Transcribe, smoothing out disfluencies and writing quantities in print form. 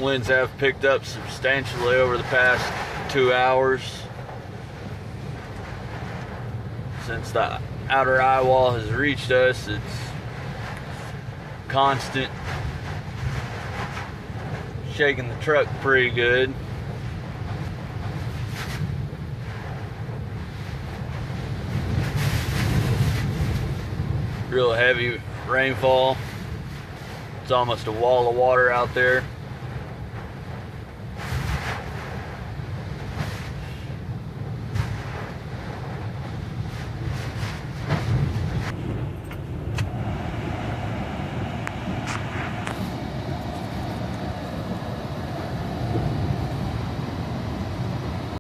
Winds have picked up substantially over the past 2 hours. Since the outer eye wall has reached us, it's constant, shaking the truck pretty good. Real heavy rainfall. It's almost a wall of water out there.